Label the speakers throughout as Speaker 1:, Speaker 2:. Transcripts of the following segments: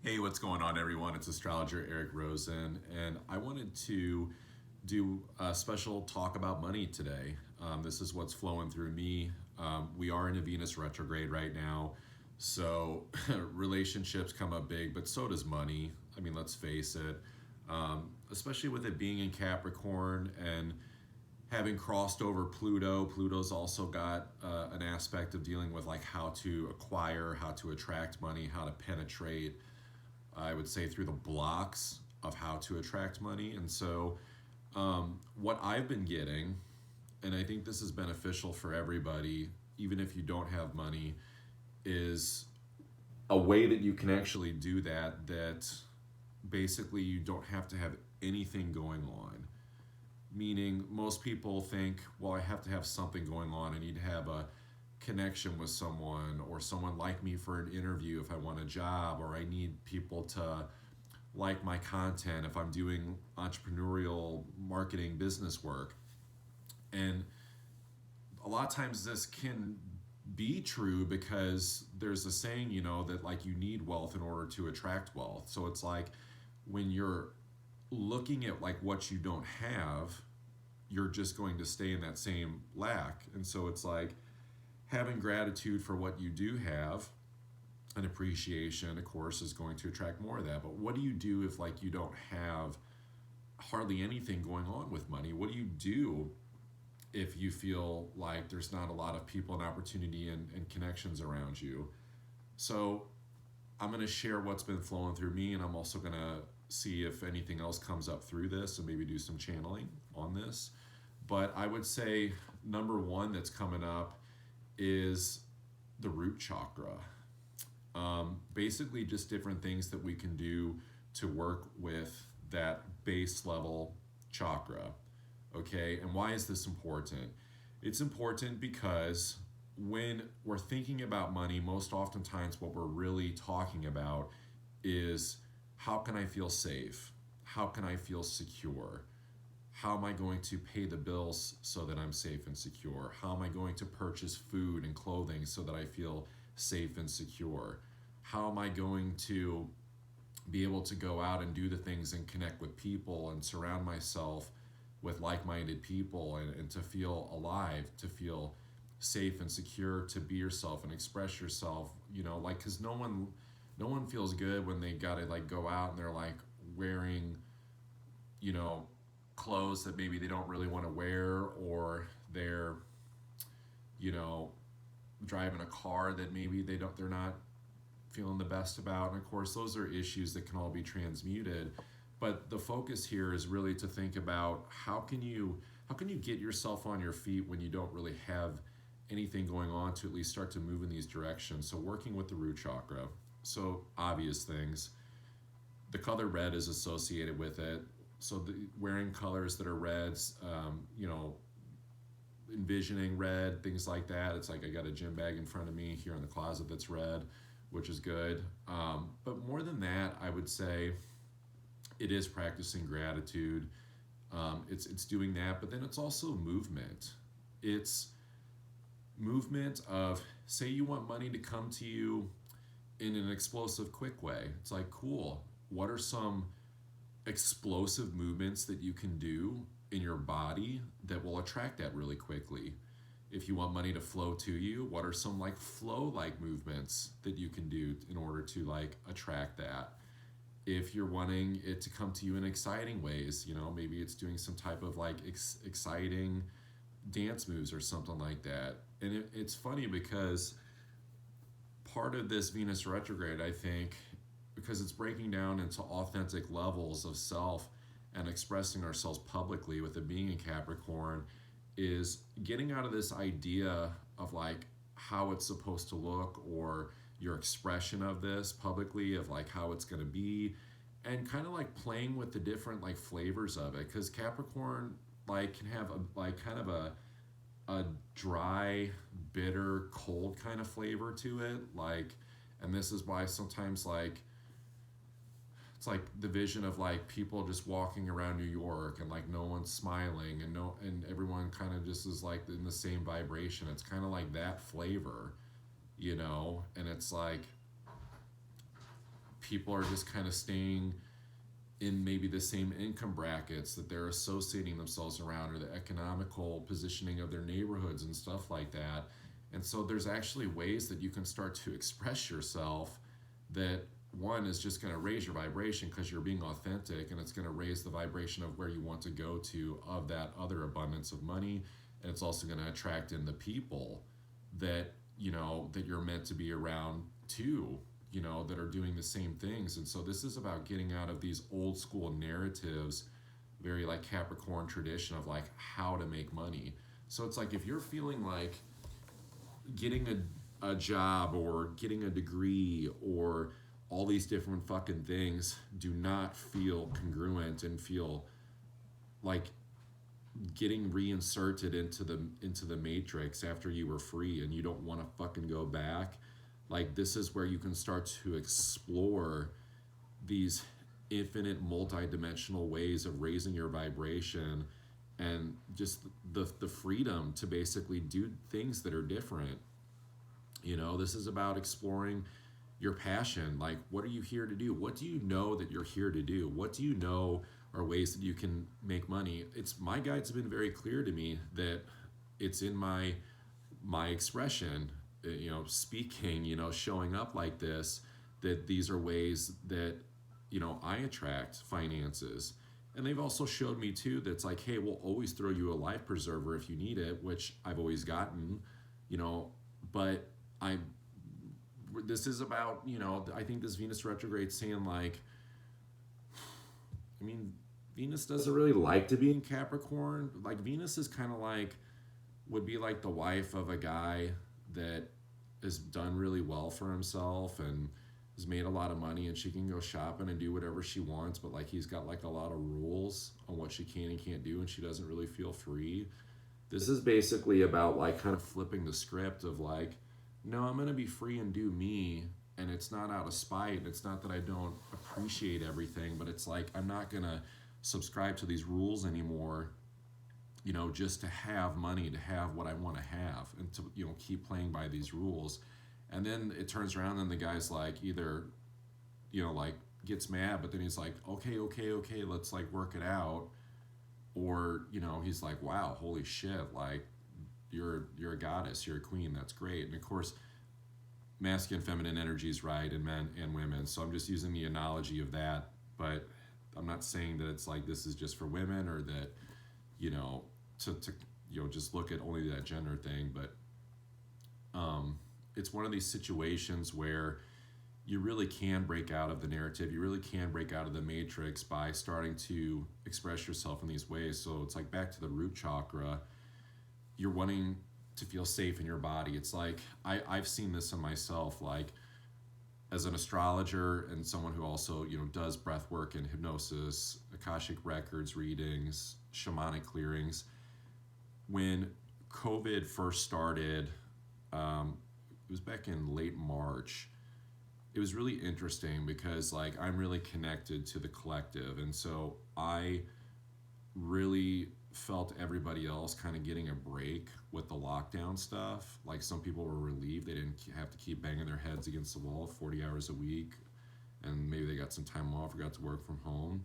Speaker 1: Hey, what's going on, everyone? It's astrologer Eric Rosen, and I wanted to do a special talk about money today. This is what's flowing through me. We are in a Venus retrograde right now, so relationships come up big, but so does money. I mean, let's face it, especially with it being in Capricorn and having crossed over Pluto. Pluto's also got an aspect of dealing with like how to acquire, how to attract money, how to penetrate, I would say, through the blocks of how to attract money. And so, what I've been getting, and I think this is beneficial for everybody, even if you don't have money, is a way that you can actually do that, that basically you don't have to have anything going on. Meaning, most people think, well, I have to have something going on. I need to have a connection with someone or someone like me for an interview if I want a job, or I need people to like my content if I'm doing entrepreneurial marketing business work. And a lot of times this can be true because there's a saying, that like you need wealth in order to attract wealth. So it's like when you're looking at like what you don't have, you're just going to stay in that same lack. And so it's like having gratitude for what you do have and appreciation, of course, is going to attract more of that. But what do you do if like you don't have hardly anything going on with money? What do you do if you feel like there's not a lot of people and opportunity and connections around you? So I'm going to share what's been flowing through me, and I'm also going to see if anything else comes up through this and maybe do some channeling on this. But I would say number one that's coming up is the root chakra. Basically, just different things that we can do to work with that base level chakra. Okay, and why is this important? It's important because when we're thinking about money, most oftentimes what we're really talking about is how can I feel safe? How can I feel secure? How am I going to pay the bills so that I'm safe and secure? How am I going to purchase food and clothing so that I feel safe and secure? How am I going to be able to go out and do the things and connect with people and surround myself with like-minded people, and to feel alive, to feel safe and secure, to be yourself and express yourself, like, because no one feels good when they gotta like go out and they're like wearing, you know, clothes that maybe they don't really want to wear, or they're, you know, driving a car that maybe they're not feeling the best about. And of course, those are issues that can all be transmuted. But the focus here is really to think about how can you get yourself on your feet when you don't really have anything going on, to at least start to move in these directions. So working with the root chakra. So obvious things. The color red is associated with it. So wearing colors that are reds, envisioning red, things like that. It's like I got a gym bag in front of me here in the closet that's red, which is good. But more than that, I would say it is practicing gratitude. It's doing that, but then it's also movement. It's movement of, say you want money to come to you in an explosive, quick way. It's like, cool. What are some explosive movements that you can do in your body that will attract that really quickly? If you want money to flow to you, what are some like flow like movements that you can do in order to like attract that? If you're wanting it to come to you in exciting ways, maybe it's doing some type of like exciting dance moves or something like that. And it's funny because part of this Venus retrograde, I think, because it's breaking down into authentic levels of self and expressing ourselves publicly with it being in Capricorn, is getting out of this idea of like how it's supposed to look, or your expression of this publicly of like how it's going to be, and kind of like playing with the different like flavors of it, because Capricorn like can have a like kind of a dry, bitter, cold kind of flavor to it, like. And this is why sometimes like it's like the vision of like people just walking around New York and like no one's smiling, and everyone kind of just is like in the same vibration. It's kind of like that flavor, and it's like people are just kind of staying in maybe the same income brackets that they're associating themselves around, or the economical positioning of their neighborhoods and stuff like that. And so there's actually ways that you can start to express yourself that, one, is just going to raise your vibration because you're being authentic, and it's going to raise the vibration of where you want to go to, of that other abundance of money. And it's also going to attract in the people that, that you're meant to be around too, that are doing the same things. And so this is about getting out of these old school narratives, very like Capricorn tradition of like how to make money. So it's like, if you're feeling like getting a job or getting a degree or all these different fucking things do not feel congruent and feel like getting reinserted into the matrix after you were free, and you don't want to fucking go back, like, this is where you can start to explore these infinite multi-dimensional ways of raising your vibration, and just the freedom to basically do things that are different. This is about exploring your passion. Like, what are you here to do? What do you know that you're here to do? What do you know are ways that you can make money? It's, my guides have been very clear to me that it's in my expression, speaking, showing up like this, that these are ways that, I attract finances. And they've also showed me too that it's like, hey, we'll always throw you a life preserver if you need it, which I've always gotten, but this is about, I think this Venus retrograde saying like, I mean, Venus doesn't really like to be in Capricorn. Like, Venus is kind of like, would be like the wife of a guy that has done really well for himself and has made a lot of money, and she can go shopping and do whatever she wants, but like, he's got like a lot of rules on what she can and can't do, and she doesn't really feel free. This is basically about like kind of flipping the script of like, no, I'm going to be free and do me. And it's not out of spite. It's not that I don't appreciate everything, but it's like, I'm not going to subscribe to these rules anymore, just to have money, to have what I want to have, and to, keep playing by these rules. And then it turns around and the guy's like, either, like gets mad, but then he's like, okay, let's like work it out. Or, he's like, wow, holy shit, like, you're a goddess, you're a queen, that's great. And of course, masculine, feminine energies, right, in men and women. So I'm just using the analogy of that, but I'm not saying that it's like this is just for women, or that, to just look at only that gender thing. But it's one of these situations where you really can break out of the narrative. You really can break out of the matrix by starting to express yourself in these ways. So it's like, back to the root chakra, you're wanting to feel safe in your body. It's like, I've seen this in myself, like as an astrologer and someone who also, does breath work and hypnosis, Akashic records readings, shamanic clearings. When COVID first started, it was back in late March. It was really interesting because like, I'm really connected to the collective. And so I really felt everybody else kind of getting a break with the lockdown stuff. Like, some people were relieved they didn't have to keep banging their heads against the wall 40 hours a week, and maybe they got some time off or got to work from home.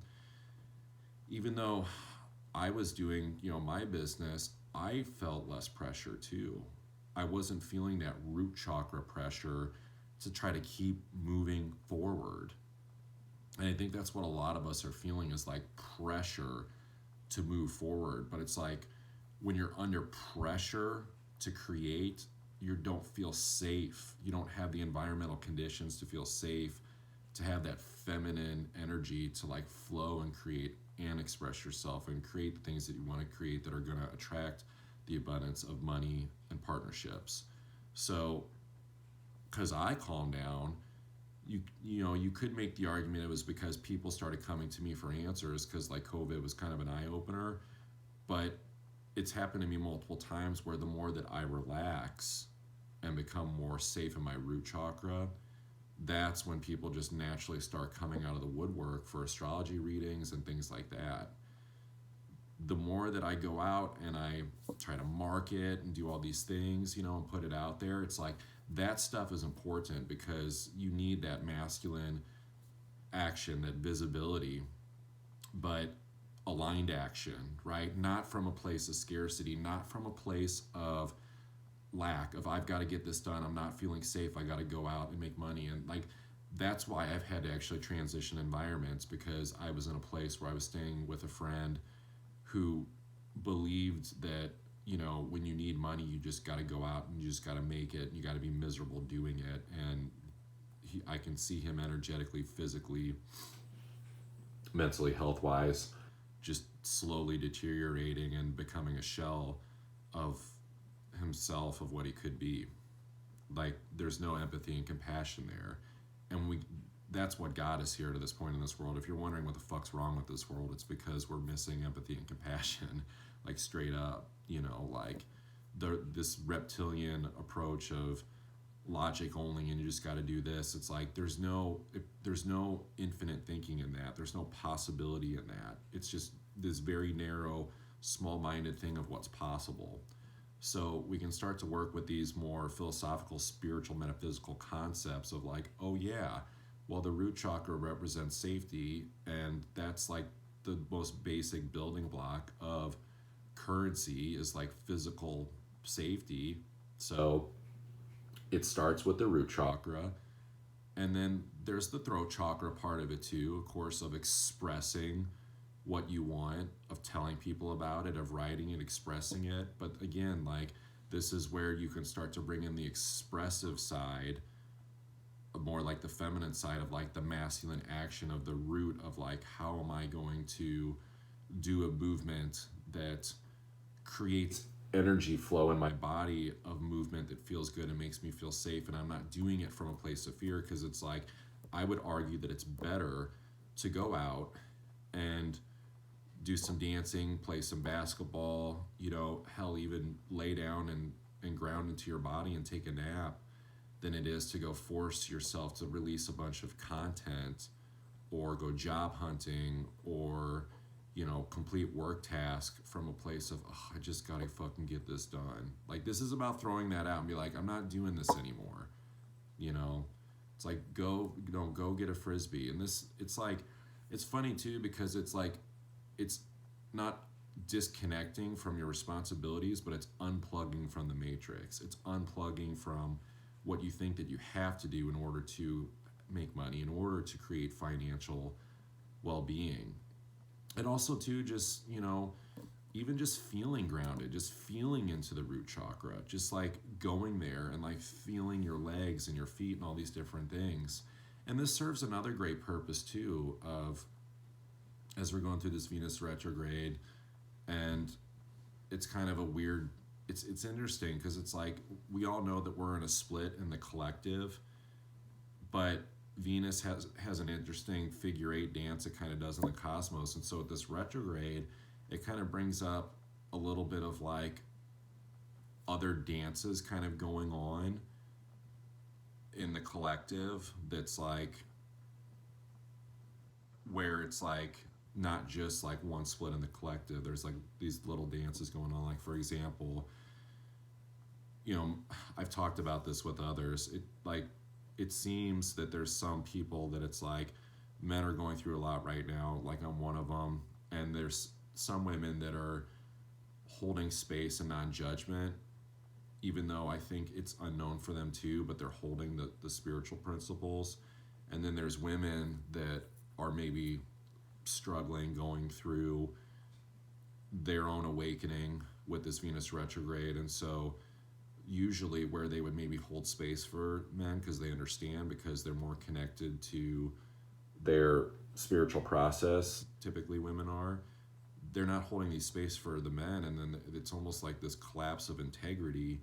Speaker 1: Even though I was doing, my business, I felt less pressure too. I wasn't feeling that root chakra pressure to try to keep moving forward. And I think that's what a lot of us are feeling, is like pressure to move forward. But it's like, when you're under pressure to create, you don't feel safe. You don't have the environmental conditions to feel safe, to have that feminine energy to like flow and create and express yourself and create the things that you want to create that are going to attract the abundance of money and partnerships. So, because I calmed down, you could make the argument it was because people started coming to me for answers, because like COVID was kind of an eye-opener. But it's happened to me multiple times where the more that I relax and become more safe in my root chakra, that's when people just naturally start coming out of the woodwork for astrology readings and things like that. The more that I go out and I try to market and do all these things, and put it out there, it's like, that stuff is important, because you need that masculine action, that visibility, but aligned action, right? Not from a place of scarcity, not from a place of lack, of I've got to get this done, I'm not feeling safe, I got to go out and make money. And like, that's why I've had to actually transition environments, because I was in a place where I was staying with a friend who believed that, when you need money, you just got to go out and you just got to make it, and you got to be miserable doing it. And I can see him energetically, physically, mentally, health wise, just slowly deteriorating and becoming a shell of himself, of what he could be. Like, there's no empathy and compassion there. And that's what got us here to this point in this world. If you're wondering what the fuck's wrong with this world, it's because we're missing empathy and compassion. Like, straight up, like this reptilian approach of logic only, and you just got to do this. It's like there's no infinite thinking in that. There's no possibility in that. It's just this very narrow, small-minded thing of what's possible. So we can start to work with these more philosophical, spiritual, metaphysical concepts of like, oh yeah, well, the root chakra represents safety, and that's like the most basic building block of currency, is like physical safety. So it starts with the root chakra, and then there's the throat chakra part of it too, of course, of expressing what you want, of telling people about it, of writing it, expressing it. But again, like, this is where you can start to bring in the expressive side, more like the feminine side of like the masculine action of the root of like, how am I going to do a movement that creates energy flow in my body, of movement that feels good and makes me feel safe, and I'm not doing it from a place of fear. Because it's like, I would argue that it's better to go out and do some dancing, play some basketball, hell, even lay down and ground into your body and take a nap, than it is to go force yourself to release a bunch of content, or go job hunting, or complete work task from a place of, oh, I just gotta fucking get this done. Like, this is about throwing that out and be like, I'm not doing this anymore. It's like, go get a Frisbee. And it's like, it's funny too, because it's like, it's not disconnecting from your responsibilities, but it's unplugging from the matrix. It's unplugging from what you think that you have to do in order to make money, in order to create financial well-being. And also too, just, even just feeling grounded, just feeling into the root chakra, just like going there and like feeling your legs and your feet and all these different things. And this serves another great purpose too, of, as we're going through this Venus retrograde, and it's kind of a weird, it's interesting, because it's like, we all know that we're in a split in the collective, but Venus has an interesting figure eight dance it kind of does in the cosmos. And so at this retrograde, it kind of brings up a little bit of like other dances kind of going on in the collective, that's like, where it's like not just like one split in the collective. There's like these little dances going on. Like, for example, I've talked about this with others. It seems that there's some people that it's like, men are going through a lot right now, like I'm one of them, and there's some women that are holding space and non-judgment, even though I think it's unknown for them too, but they're holding the spiritual principles. And then there's women that are maybe struggling, going through their own awakening with this Venus retrograde. And so usually where they would maybe hold space for men, because they understand, because they're more connected to their spiritual process, typically women are, they're not holding these space for the men. And then it's almost like this collapse of integrity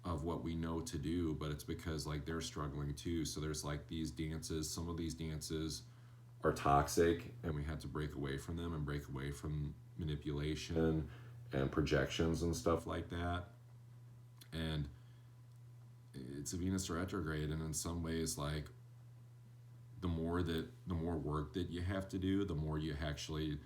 Speaker 1: of what we know to do, but it's because like they're struggling too. So there's like these dances, some of these dances are toxic, and we had to break away from them and break away from manipulation and projections and stuff like that. And it's a Venus retrograde, and in some ways, like, the more work that you have to do, the more you actually,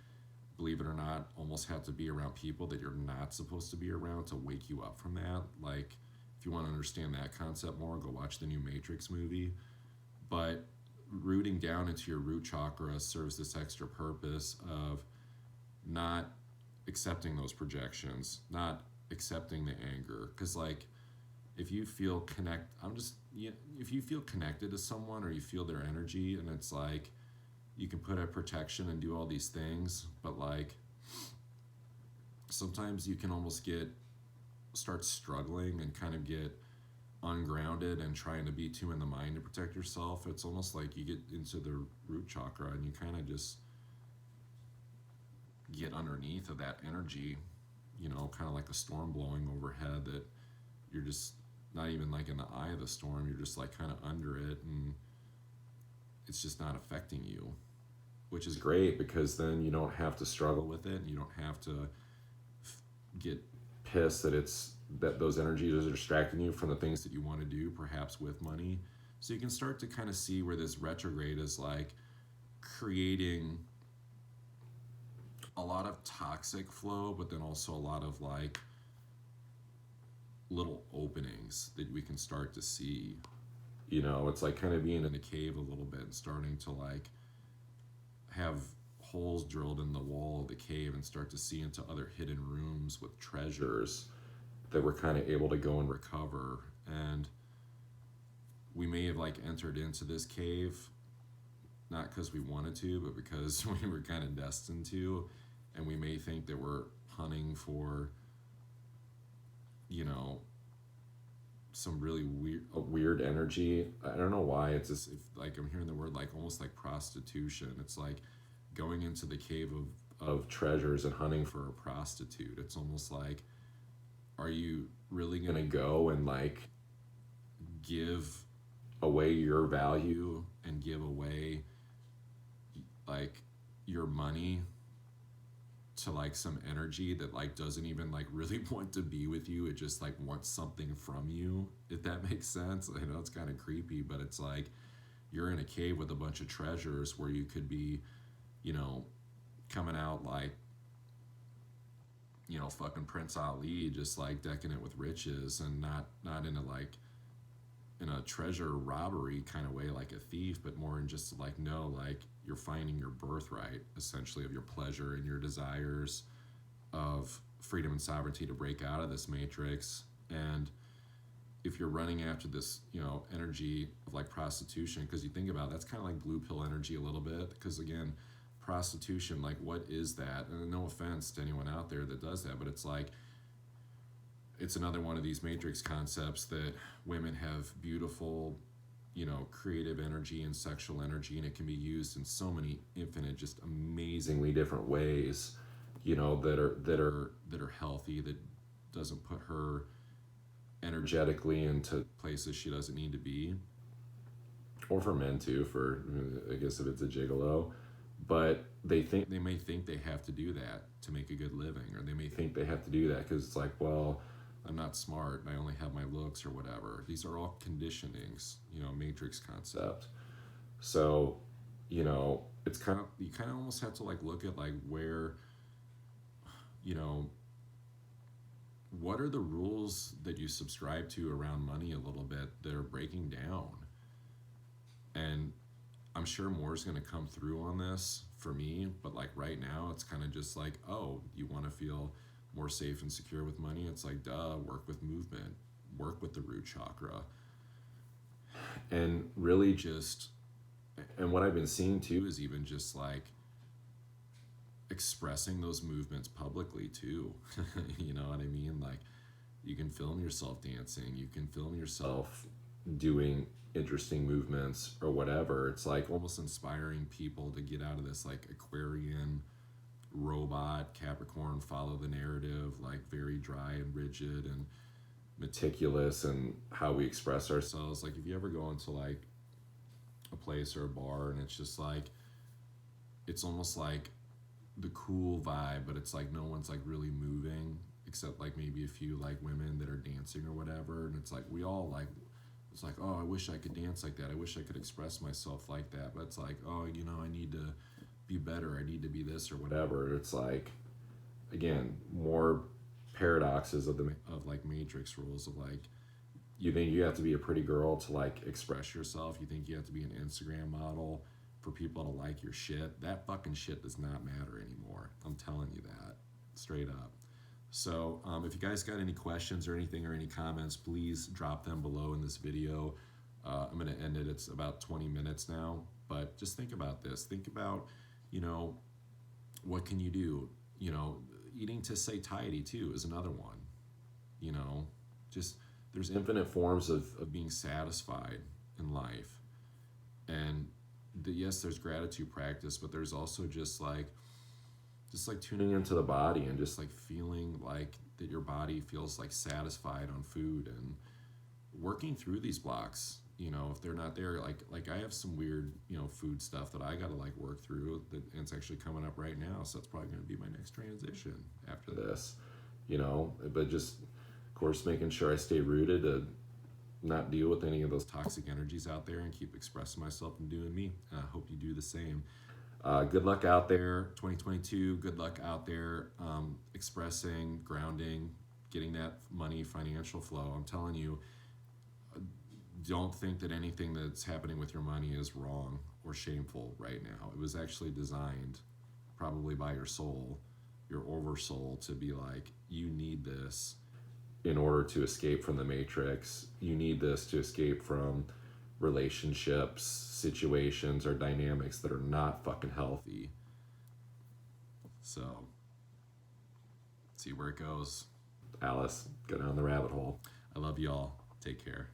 Speaker 1: believe it or not, almost have to be around people that you're not supposed to be around to wake you up from that. Like, if you want to understand that concept more, go watch the new Matrix movie. But rooting down into your root chakra serves this extra purpose of not accepting those projections, not accepting the anger. Because like, if you feel if you feel connected to someone or you feel their energy, and it's like you can put up protection and do all these things, but like sometimes you can almost start struggling and kind of get ungrounded and trying to be too in the mind to protect yourself. It's almost like you get into the root chakra and you kind of just get underneath of that energy, kind of like a storm blowing overhead, that you're just not even like in the eye of the storm, you're just like kind of under it, and it's just not affecting you, which is great because then you don't have to struggle with it, and you don't have to get pissed that those energies are distracting you from the things that you want to do, perhaps with money. So you can start to kind of see where this retrograde is like creating a lot of toxic flow, but then also a lot of like little openings that we can start to see. It's like kind of being in a cave a little bit and starting to like have holes drilled in the wall of the cave and start to see into other hidden rooms with treasures that we're kind of able to go and recover. And we may have like entered into this cave not because we wanted to, but because we were kind of destined to. And we may think that we're hunting for some really weird energy. I don't know why. It's just like I'm hearing the word like almost like prostitution. It's like going into the cave of treasures and hunting for a prostitute. It's almost like, are you really gonna go and like give away your value and give away like your money to like some energy that like doesn't even like really want to be with you? It just like wants something from you, if that makes sense. I know it's kind of creepy, but it's like you're in a cave with a bunch of treasures where you could be, coming out like, fucking Prince Ali, just like decking it with riches, and not in a like in a treasure robbery kind of way like a thief, but more in just like, no, like you're finding your birthright essentially of your pleasure and your desires of freedom and sovereignty to break out of this matrix. And if you're running after this, energy of like prostitution, because you think about it, that's kind of like blue pill energy a little bit, because again, prostitution, like what is that? And no offense to anyone out there that does that, but it's like, it's another one of these matrix concepts that women have beautiful, creative energy and sexual energy, and it can be used in so many infinite, just amazingly different ways, that are healthy, that doesn't put her energetically into places she doesn't need to be. Or for men too, I guess if it's a gigolo. But they may think they have to do that to make a good living, or they may think they have to do that because it's like, well, I'm not smart and I only have my looks or whatever. These are all conditionings, matrix concept. So, it's kind of, you kind of almost have to like look at like where, what are the rules that you subscribe to around money a little bit that are breaking down? And I'm sure more is going to come through on this for me, but like right now it's kind of just like, oh, you want to feel more safe and secure with money? It's like, duh, work with movement, work with the root chakra. And really just, and what I've been seeing too is even just like expressing those movements publicly too. You know what I mean? Like you can film yourself dancing, you can film yourself doing interesting movements or whatever. It's like almost inspiring people to get out of this like Aquarian robot, Capricorn, follow the narrative, like very dry and rigid and meticulous, and how we express ourselves. Like if you ever go into like a place or a bar and it's just like, it's almost like the cool vibe, but it's like no one's like really moving except like maybe a few like women that are dancing or whatever, and it's like we all like, it's like, oh, I wish I could dance like that, I wish I could express myself like that, but it's like, oh, I need to be better, I need to be this or whatever. It's like, again, more paradoxes of like matrix rules of like, You think you have to be a pretty girl to like express yourself? You think you have to be an Instagram model for people to like your shit? That fucking shit does not matter anymore. I'm telling you that straight up. So if you guys got any questions or anything or any comments, please drop them below in this video. I'm going to end it. It's about 20 minutes now, but just think about this. Think about, what can you do? Eating to satiety too is another one. Just there's infinite forms of being satisfied in life. And yes, there's gratitude practice, but there's also just like tuning into the body and just like feeling like that your body feels like satisfied on food and working through these blocks. If they're not there, like I have some weird, food stuff that I gotta like work through that, and it's actually coming up right now. So that's probably gonna be my next transition after this, but just of course making sure I stay rooted to not deal with any of those toxic energies out there and keep expressing myself and doing me. I hope you do the same. Good luck out there, 2022. Good luck out there, expressing, grounding, getting that money, financial flow. I'm telling you, don't think that anything that's happening with your money is wrong or shameful right now. It was actually designed probably by your soul, your oversoul, to be like, you need this in order to escape from the matrix. You need this to escape from relationships, situations, or dynamics that are not fucking healthy. So, see where it goes. Alice, go down the rabbit hole. I love y'all. Take care.